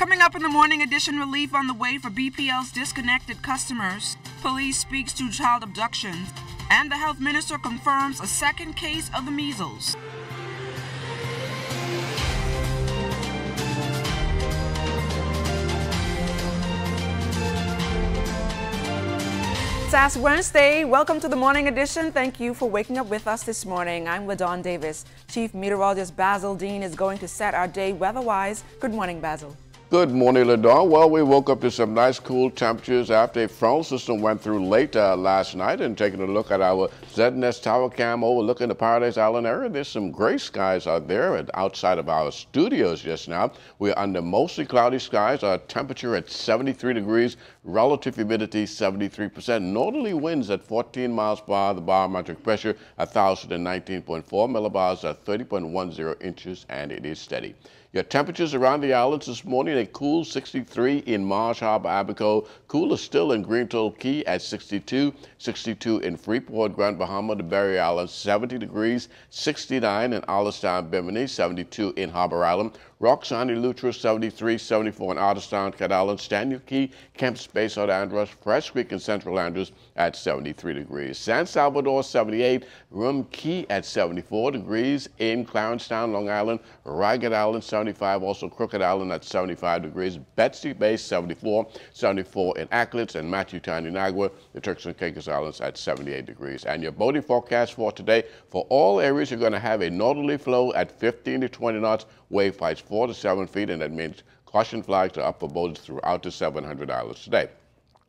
Coming up in the morning edition, relief on the way for BPL's disconnected customers. Police speaks to child abductions. And the health minister confirms a second case of the measles. It's Ash Wednesday. Welcome to the morning edition. Thank you for waking up with us this morning. I'm LaDawn Davis. Chief Meteorologist Basil Dean is going to set our day weather-wise. Good morning, Basil. Good morning, LaDawn. Well, we woke up to some nice cool temperatures after a frontal system went through late last night. And taking a look at our ZNS Tower Cam overlooking the Paradise Island area, there's some gray skies out there and outside of our studios just now. We're under mostly cloudy skies. Our temperature at 73 degrees, relative humidity 73%, northerly winds at 14 miles per hour, the barometric pressure 1,019.4 millibars at 30.10 inches, and it is steady. Your temperatures around the islands this morning, a cool 63 in Marsh Harbor, Abaco, cooler still in Greentoll Key at 62, 62 in Freeport, Grand Bahama, the Berry Islands, 70 degrees, 69 in Allenstown, Bimini, 72 in Harbor Island, Roxanne, Luttrell, 73, 74 in Otterstown, Cat Island, Staniel Key, Kemp Space, St. Andrews, Fresh Creek, and Central Andrews at 73 degrees. San Salvador, 78, Rum Key at 74 degrees in Clarencetown, Long Island, Ragged Island, 75, also Crooked Island at 75 degrees, Betsy Bay, 74, 74 in Acklets and Matthewtown, Inagua, the Turks and Caicos Islands at 78 degrees. And your boating forecast for today, for all areas, you're going to have a northerly flow at 15 to 20 knots, wave heights 4 to 7 feet, and that means caution flags are up for boats throughout the 700 islands today.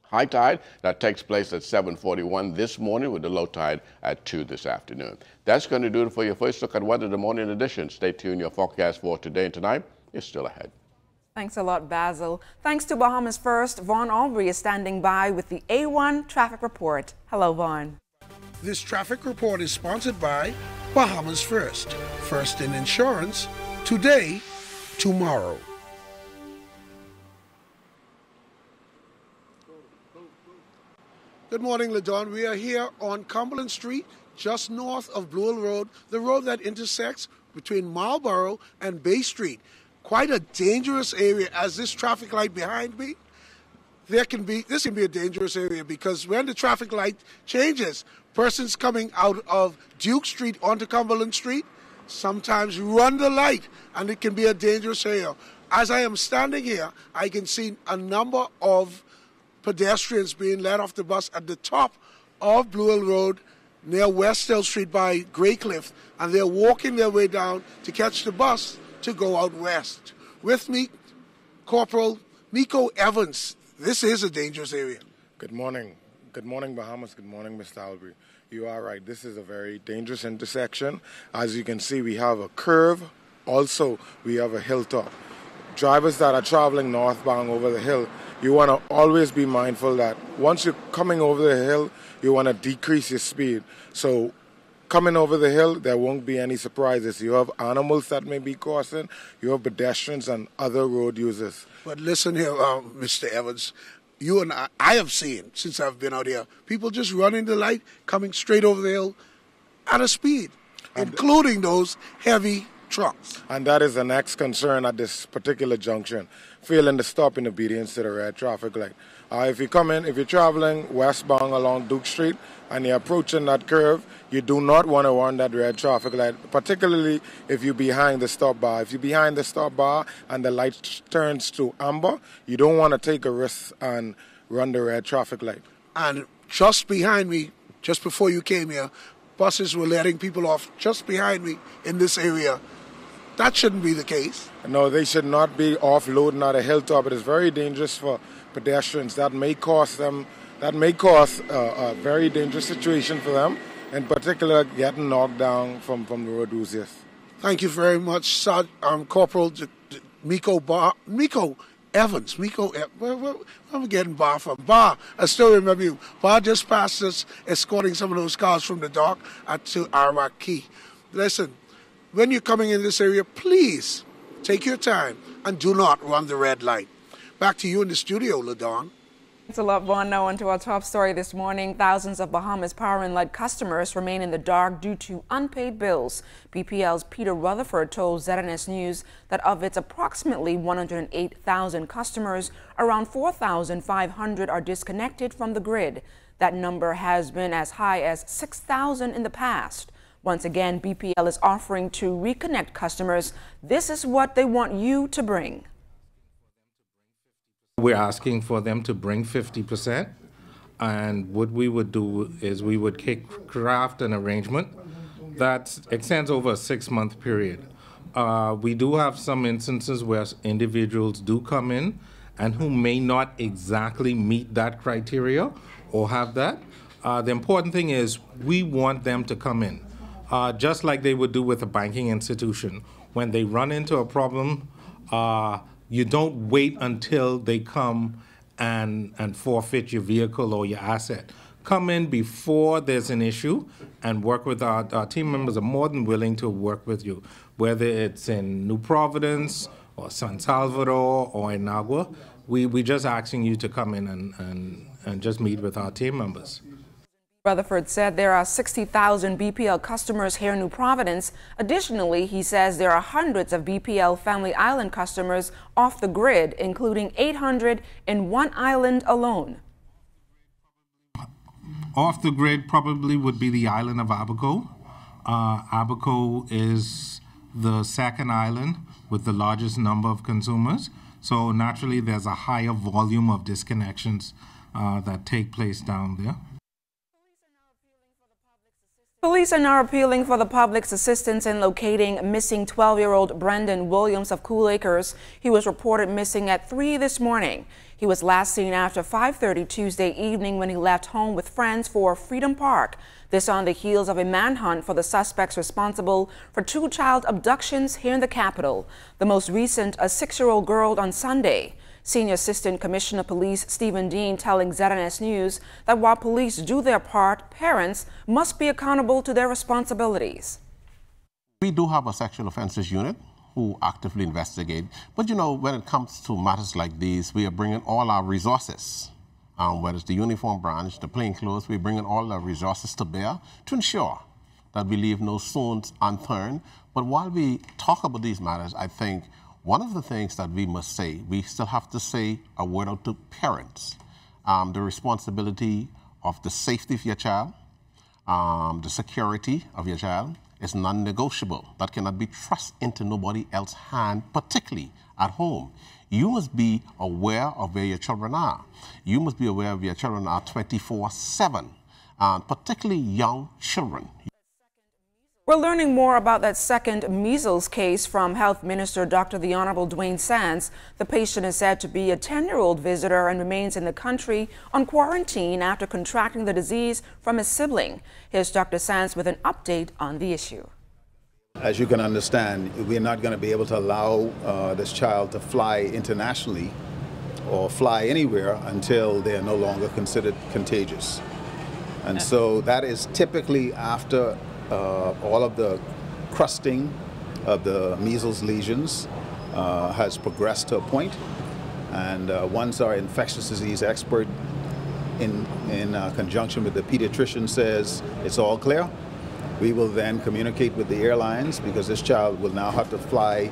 High tide, that takes place at 7:41 this morning with the low tide at 2 this afternoon. That's going to do it for your first look at weather, the morning edition. Stay tuned. Your forecast for today and tonight is still ahead. Thanks a lot, Basil. Thanks to Bahamas First, Vaughn Aubrey is standing by with the A1 traffic report. Hello, Vaughn. This traffic report is sponsored by Bahamas First. First in insurance, today, tomorrow. Good morning, LaDawn. We are here on Cumberland Street, just north of Blue Hill Road, the road that intersects between Marlborough and Bay Street. Quite a dangerous area, as this traffic light behind me, this can be a dangerous area because when the traffic light changes, persons coming out of Duke Street onto Cumberland Street sometimes run the light, and it can be a dangerous area. As I am standing here, I can see a number of pedestrians being let off the bus at the top of Blue Hill Road near West Hill Street by Graycliff, and they're walking their way down to catch the bus to go out west. With me, Corporal Miko Evans. This is a dangerous area. Good morning. Good morning, Bahamas. Good morning, Mr. Albury. You are right. This is a very dangerous intersection. As you can see, we have a curve. Also, we have a hilltop. Drivers that are traveling northbound over the hill, you want to always be mindful that once you're coming over the hill, you want to decrease your speed. So coming over the hill, there won't be any surprises. You have animals that may be crossing, you have pedestrians and other road users. But listen here, Mr. Evans, you and I have seen, since I've been out here, people just running the light, coming straight over the hill at a speed, including those heavy trucks. And that is the next concern at this particular junction, failing to stop in obedience to the red traffic light. If you're traveling westbound along Duke Street and you're approaching that curve, you do not want to run that red traffic light, particularly if you're behind the stop bar. If you're behind the stop bar and the light turns to amber, you don't want to take a risk and run the red traffic light. And just behind me, just before you came here, buses were letting people off just behind me in this area. That shouldn't be the case. No, they should not be offloading at a hilltop. It is very dangerous for pedestrians. That may cause a very dangerous situation for them, in particular getting knocked down from the road users. Thank you very much, Corporal Miko Evans. I'm getting Bar from Bar. I still remember you. Bar just passed us, escorting some of those cars from the dock to Arawak Key. Listen, when you're coming in this area, please take your time and do not run the red light. Back to you in the studio, LaDawn. Thanks a lot, Vaughn. Now on to our top story this morning. Thousands of Bahamas Power and Light customers remain in the dark due to unpaid bills. BPL's Peter Rutherford told ZNS News that of its approximately 108,000 customers, around 4,500 are disconnected from the grid. That number has been as high as 6,000 in the past. Once again, BPL is offering to reconnect customers. This is what they want you to bring. We're asking for them to bring 50%, and what we would do is we would craft an arrangement that extends over a 6-month period. We do have some instances where individuals do come in and who may not exactly meet that criteria or have that. The important thing is we want them to come in, just like they would do with a banking institution. When they run into a problem, you don't wait until they come and forfeit your vehicle or your asset. Come in before there's an issue and work with our team members are more than willing to work with you, whether it's in New Providence or San Salvador or in Nagua. We just asking you to come in and just meet with our team members. Rutherford said there are 60,000 BPL customers here in New Providence. Additionally, he says there are hundreds of BPL Family Island customers off the grid, including 800 in one island alone. Off the grid probably would be the island of Abaco. Abaco is the second island with the largest number of consumers. So naturally, there's a higher volume of disconnections that take place down there. Police are now appealing for the public's assistance in locating missing 12-year-old Brendan Williams of Cool Acres. He was reported missing at 3 this morning. He was last seen after 5:30 Tuesday evening when he left home with friends for Freedom Park. This on the heels of a manhunt for the suspects responsible for 2 child abductions here in the capital. The most recent, a 6-year-old girl on Sunday. Senior Assistant Commissioner of Police Stephen Dean telling ZNS News that while police do their part, parents must be accountable to their responsibilities. We do have a sexual offences unit who actively investigate, but you know, when it comes to matters like these, we are bringing all our resources, whether it's the uniform branch, the plainclothes, we're bringing all our resources to bear to ensure that we leave no stones unturned. But while we talk about these matters, I think one of the things that we must say, we still have to say a word out to parents. The responsibility of the safety of your child, the security of your child is non-negotiable. That cannot be trusted into nobody else's hand, particularly at home. You must be aware of where your children are. You must be aware of your children are 24/7, particularly young children. We're learning more about that second measles case from Health Minister Dr. the Honorable Dwayne Sands. The patient is said to be a 10-year-old visitor and remains in the country on quarantine after contracting the disease from his sibling. Here's Dr. Sands with an update on the issue. As you can understand, we're not going to be able to allow this child to fly internationally or fly anywhere until they are no longer considered contagious. And so that is typically after all of the crusting of the measles lesions has progressed to a point, and once our infectious disease expert in conjunction with the pediatrician says it's all clear, we will then communicate with the airlines, because this child will now have to fly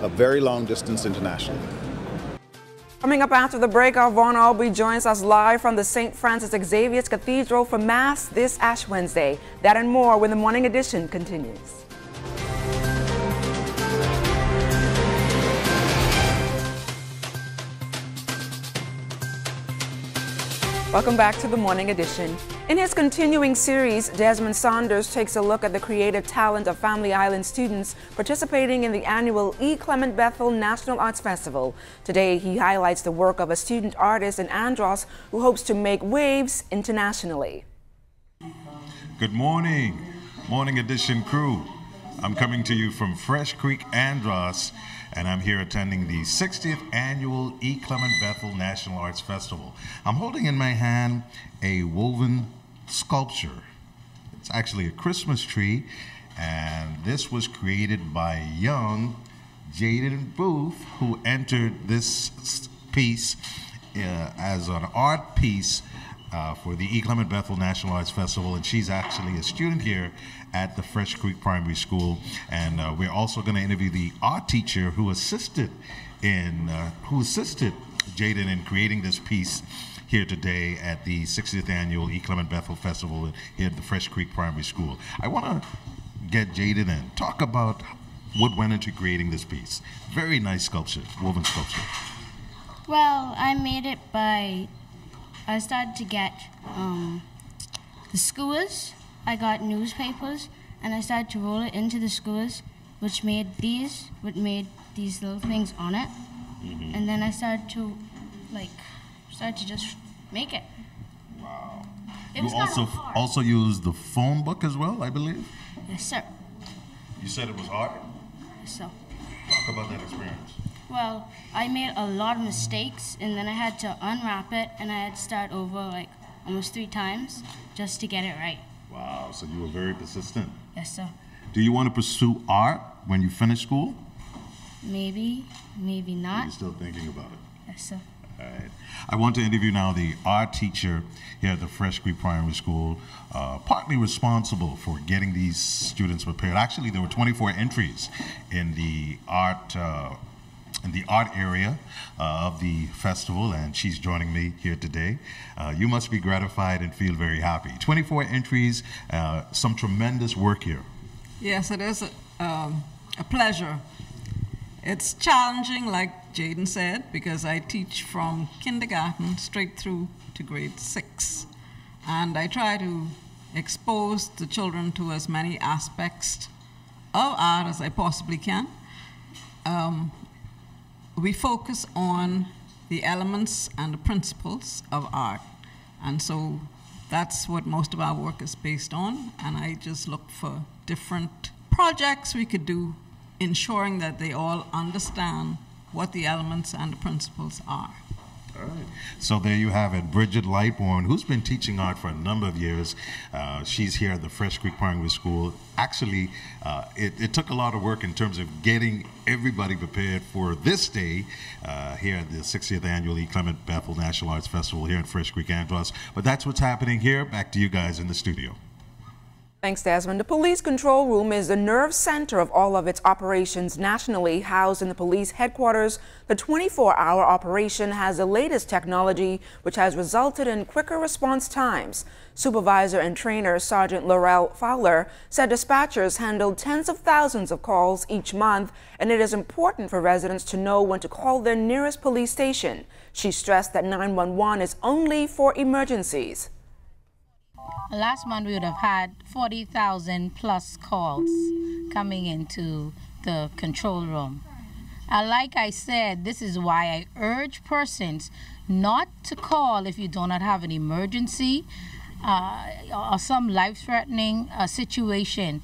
a very long distance internationally. Coming up after the break, our Vaughn Aubrey joins us live from the St. Francis Xavier's Cathedral for Mass this Ash Wednesday. That and more when the morning edition continues. Welcome back to the Morning Edition. In his continuing series, Desmond Saunders takes a look at the creative talent of Family Island students participating in the annual E. Clement Bethel National Arts Festival. Today, he highlights the work of a student artist in Andros who hopes to make waves internationally. Good morning, Morning Edition crew. I'm coming to you from Fresh Creek, Andros, and I'm here attending the 60th annual E. Clement Bethel National Arts Festival. I'm holding in my hand a woven sculpture. It's actually a Christmas tree, and this was created by young Jaden Booth, who entered this piece as an art piece for the E. Clement Bethel National Arts Festival, and she's actually a student here at the Fresh Creek Primary School. And we're also going to interview the art teacher who assisted Jaden in creating this piece here today at the 60th Annual E. Clement Bethel Festival here at the Fresh Creek Primary School. I want to get Jaden in, talk about what went into creating this piece. Very nice sculpture, woven sculpture. Well, I made it by, I started to get the skewers. I got newspapers, and I started to roll it into the skewers, which made these little things on it. Mm-hmm. And then I started to just make it. Wow. You also used the phone book as well, I believe? Yes, sir. You said it was hard? Yes, sir. Talk about that experience. Well, I made a lot of mistakes, and then I had to unwrap it, and I had to start over like almost 3 times just to get it right. Wow, so you were very persistent. Yes, sir. Do you want to pursue art when you finish school? Maybe, maybe not. You're still thinking about it? Yes, sir. All right. I want to interview now the art teacher here at the Fresh Creek Primary School, partly responsible for getting these students prepared. Actually, there were 24 entries in the art area of the festival, and she's joining me here today. You must be gratified and feel very happy. 24 entries, some tremendous work here. Yes, it is a pleasure. It's challenging, like Jaden said, because I teach from kindergarten straight through to grade 6. And I try to expose the children to as many aspects of art as I possibly can. We focus on the elements and the principles of art. And so that's what most of our work is based on. And I just look for different projects we could do, ensuring that they all understand what the elements and the principles are. All right. So there you have it, Bridget Lightbourne, who's been teaching art for a number of years. She's here at the Fresh Creek Primary School. Actually, it took a lot of work in terms of getting everybody prepared for this day here at the 60th Annual E. Clement Bethel National Arts Festival here in Fresh Creek, Andros. But that's what's happening here. Back to you guys in the studio. Thanks, Desmond. The police control room is the nerve center of all of its operations nationally. Housed in the police headquarters, the 24-hour operation has the latest technology, which has resulted in quicker response times. Supervisor and trainer Sergeant Laurel Fowler said dispatchers handled tens of thousands of calls each month, and it is important for residents to know when to call their nearest police station. She stressed that 911 is only for emergencies. Last month we would have had 40,000 plus calls coming into the control room. Like I said, this is why I urge persons not to call if you do not have an emergency or some life-threatening situation.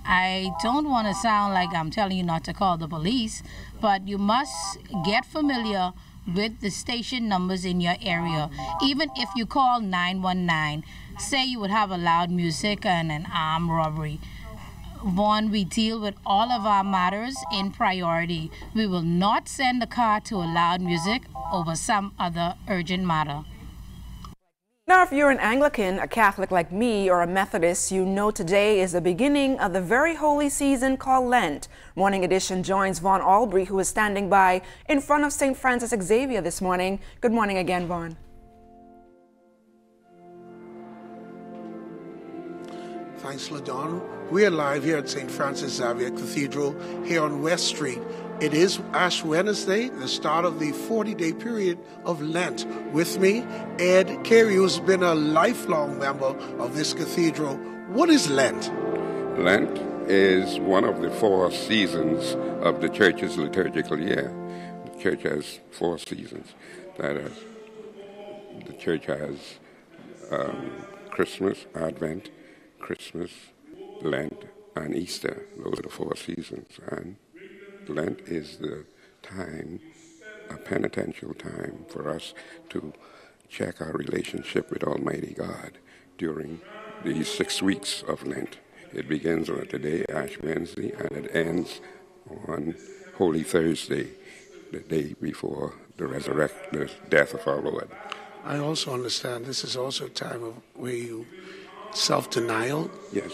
I don't want to sound like I'm telling you not to call the police, but you must get familiar with the station numbers in your area. Even if you call 919, say you would have a loud music and an armed robbery. One, we deal with all of our matters in priority. We will not send the car to a loud music over some other urgent matter. Now, if you're an Anglican, a Catholic like me, or a Methodist, you know today is the beginning of the very holy season called Lent. Morning Edition joins Vaughn Albury, who is standing by in front of St. Francis Xavier this morning. Good morning again, Vaughn. Thanks, LaDon. We are live here at St. Francis Xavier Cathedral here on West Street. It is Ash Wednesday, the start of the 40-day period of Lent. With me, Ed Carey, who's been a lifelong member of this cathedral. What is Lent? Lent is one of the 4 seasons of the church's liturgical year. The church has 4 seasons. That is, the church has Christmas, Advent, Christmas, Lent, and Easter. Those are the 4 seasons. And Lent is the time, a penitential time for us to check our relationship with Almighty God during these 6 weeks of Lent. It begins on today, Ash Wednesday, and it ends on Holy Thursday. the day before the death of our Lord. I also understand this is also a time of where you self-denial. Yes,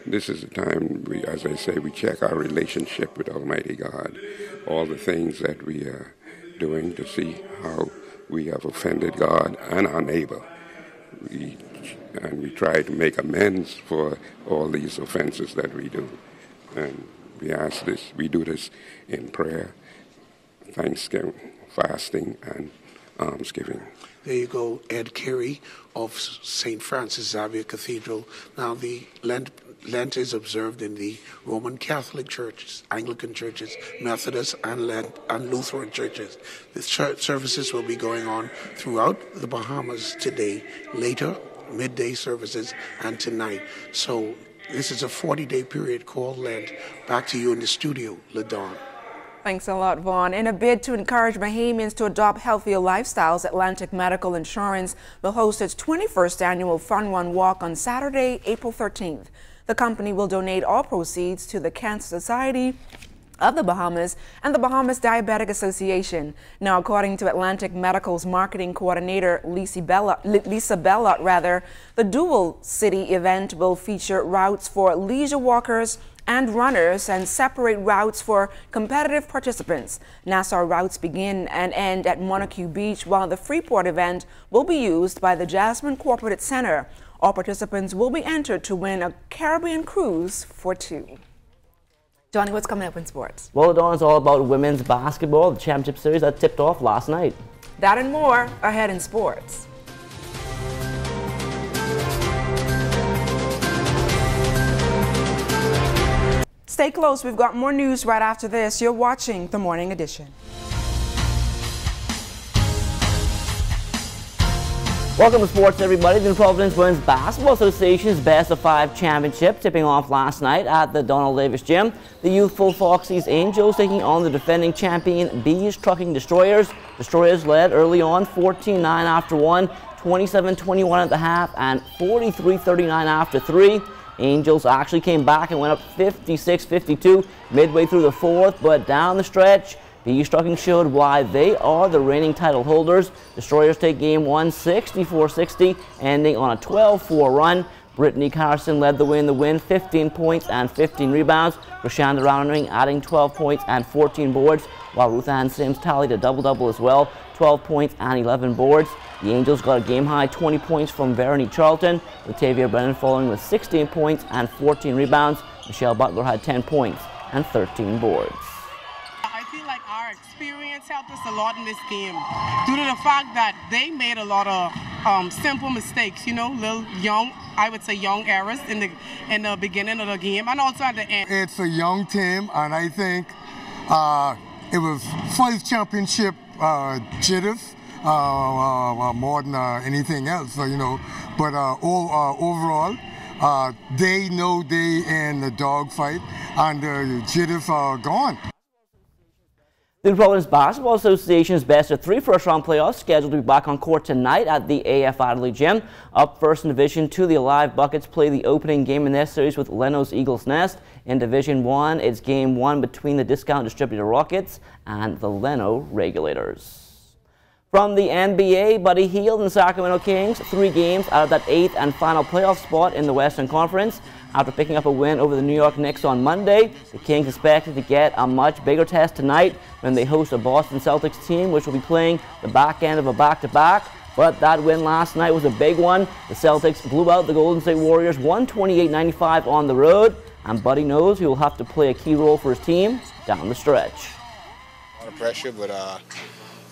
this is the time, as I say, we check our relationship with Almighty God, all the things that we are doing to see how we have offended God and our neighbor. And we try to make amends for all these offenses that we do. And we do this in prayer, thanksgiving, fasting, and almsgiving. There you go, Ed Carey of St. Francis Xavier Cathedral. Now, the Lent is observed in the Roman Catholic churches, Anglican churches, Methodist, and Lutheran churches. The services will be going on throughout the Bahamas today, later, midday services, and tonight. So this is a 40-day period called Lent. Back to you in the studio, LaDawn. Thanks a lot, Vaughn. In a bid to encourage Bahamians to adopt healthier lifestyles, Atlantic Medical Insurance will host its 21st annual Fun Run Walk on Saturday, April 13th. The company will donate all proceeds to the Cancer Society of the Bahamas and the Bahamas Diabetic Association. Now, according to Atlantic Medical's marketing coordinator, Lisa Bellot, the dual city event will feature routes for leisure walkers and runners and separate routes for competitive participants. Nassau routes begin and end at Montague Beach, while the Freeport event will be used by the Jasmine Corporate Center. All participants will be entered to win a Caribbean cruise for two. Johnny, what's coming up in sports? Well, Dawn, is all about women's basketball, the championship series that tipped off last night. That and more ahead in sports. Stay close. We've got more news right after this. You're watching The Morning Edition. Welcome to sports, everybody. The New Providence Women's Basketball Association's Best of 5 Championship tipping off last night at the Donald Davis Gym. The youthful Foxy's Angels taking on the defending champion Bees Trucking Destroyers. Destroyers led early on 14-9 after 1, 27-21 at the half, and 43-39 after 3. Angels actually came back and went up 56-52 midway through the fourth, but down the stretch, Bees Trucking showed why they are the reigning title holders. Destroyers take game 1 64-60, ending on a 12-4 run. Brittany Carson led the way in the win, 15 points and 15 rebounds. Rashanda Rounding adding 12 points and 14 boards, while Ruth Ann Sims tallied a double-double as well, 12 points and 11 boards. The Angels got a game-high 20 points from Verity Charlton, with Tavia Brennan following with 16 points and 14 rebounds. Michelle Butler had 10 points and 13 boards. I feel like our experience helped us a lot in this game due to the fact that they made a lot of simple mistakes, you know, little young, I would say young errors in the beginning of the game and also at the end. It's a young team, and I think it was first championship jitters more than anything else, you know. But overall, they know they in the dogfight, and the jitters are gone. The Providence Basketball Association's best of 3 first-round playoffs scheduled to be back on court tonight at the AF Adelaide Gym. Up first in Division 2, the Alive Buckets play the opening game in their series with Leno's Eagles Nest. In Division 1, it's Game 1 between the Discount Distributor Rockets and the Leno Regulators. From the NBA, Buddy Hield and the Sacramento Kings, 3 games out of that 8th and final playoff spot in the Western Conference. After picking up a win over the New York Knicks on Monday, the Kings expected to get a much bigger test tonight when they host a Boston Celtics team which will be playing the back end of a back-to-back. But that win last night was a big one. The Celtics blew out the Golden State Warriors 128-95 on the road, and Buddy knows he will have to play a key role for his team down the stretch. A lot of pressure, but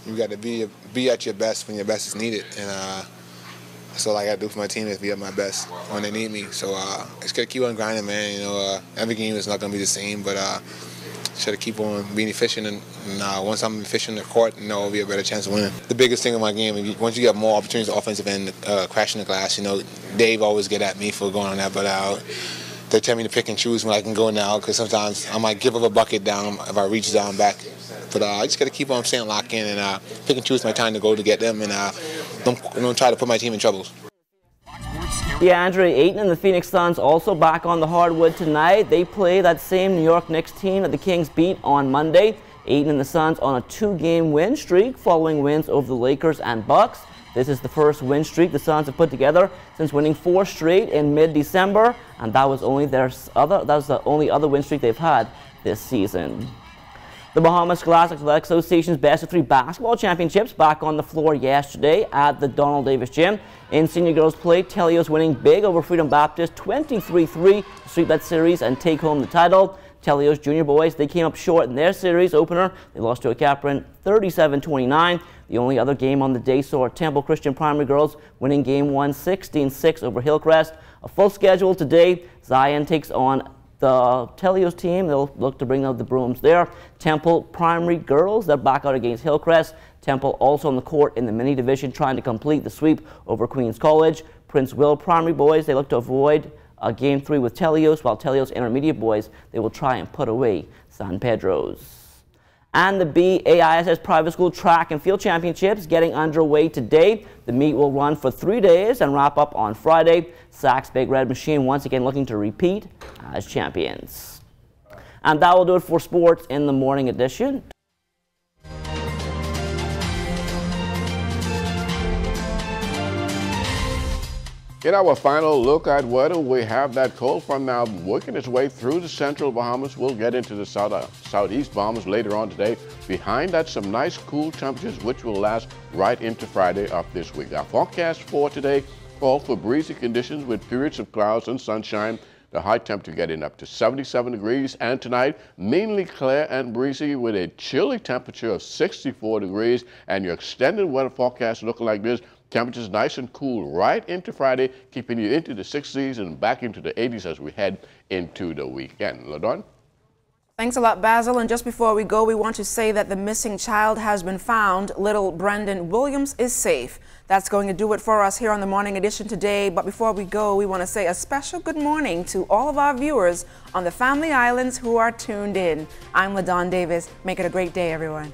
you got to be at your best when your best is needed, and that's all I got to do for my team is be at my best when they need me. So just got to keep on grinding, man. You know, every game is not going to be the same, but just got to keep on being efficient. And once I'm efficient in the court, you know, it'll be a better chance of winning. The biggest thing in my game, once you get more opportunities, offensive end, crashing the glass. You know, Dave always get at me for going on that, but they tell me to pick and choose when I can go now, because sometimes I might give up a bucket down if I reach down back. But I just got to keep on staying locked in and pick and choose my time to go to get them, and don't try to put my team in trouble. DeAndre Ayton and the Phoenix Suns also back on the hardwood tonight. They play that same New York Knicks team that the Kings beat on Monday. Aiden and the Suns on a 2-game win streak following wins over the Lakers and Bucks. This is the first win streak the Suns have put together since winning 4 straight in mid-December, and that was the only other win streak they've had this season. The Bahamas Scholastic Athletic Association's Best of 3 basketball championships back on the floor yesterday at the Donald Davis Gym. In senior girls play, Telios winning big over Freedom Baptist 23-3 to sweep that series and take home the title. Telios junior boys, they came up short in their series opener. They lost to Akapran 37-29. The only other game on the day saw Temple Christian Primary girls winning game 1 16-6 over Hillcrest. A full schedule today. Zion takes on the Telios team. They'll look to bring out the brooms there. Temple Primary girls, they're back out against Hillcrest. Temple also on the court in the mini division trying to complete the sweep over Queens College. Prince Will Primary boys, they look to avoid game 3 with Telios, while Telios Intermediate boys, they will try and put away San Pedro's. And the BAISS Private School Track and Field Championships getting underway today. The meet will run for 3 days and wrap up on Friday. Sacs Big Red Machine once again looking to repeat as champions. And that will do it for sports in the morning edition. In our final look at weather, we have that cold front now working its way through the central Bahamas. We'll get into the southeast Bahamas later on today. Behind that, some nice cool temperatures, which will last right into Friday of this week. Our forecast for today call for breezy conditions with periods of clouds and sunshine. The high temperature getting up to 77 degrees, and tonight mainly clear and breezy with a chilly temperature of 64 degrees, and your extended weather forecast looking like this. Temperatures nice and cool right into Friday, keeping you into the 60s and back into the 80s as we head into the weekend. LaDawn? Thanks a lot, Basil. And just before we go, we want to say that the missing child has been found. Little Brendan Williams is safe. That's going to do it for us here on the Morning Edition today. But before we go, we want to say a special good morning to all of our viewers on the Family Islands who are tuned in. I'm LaDawn Davis. Make it a great day, everyone.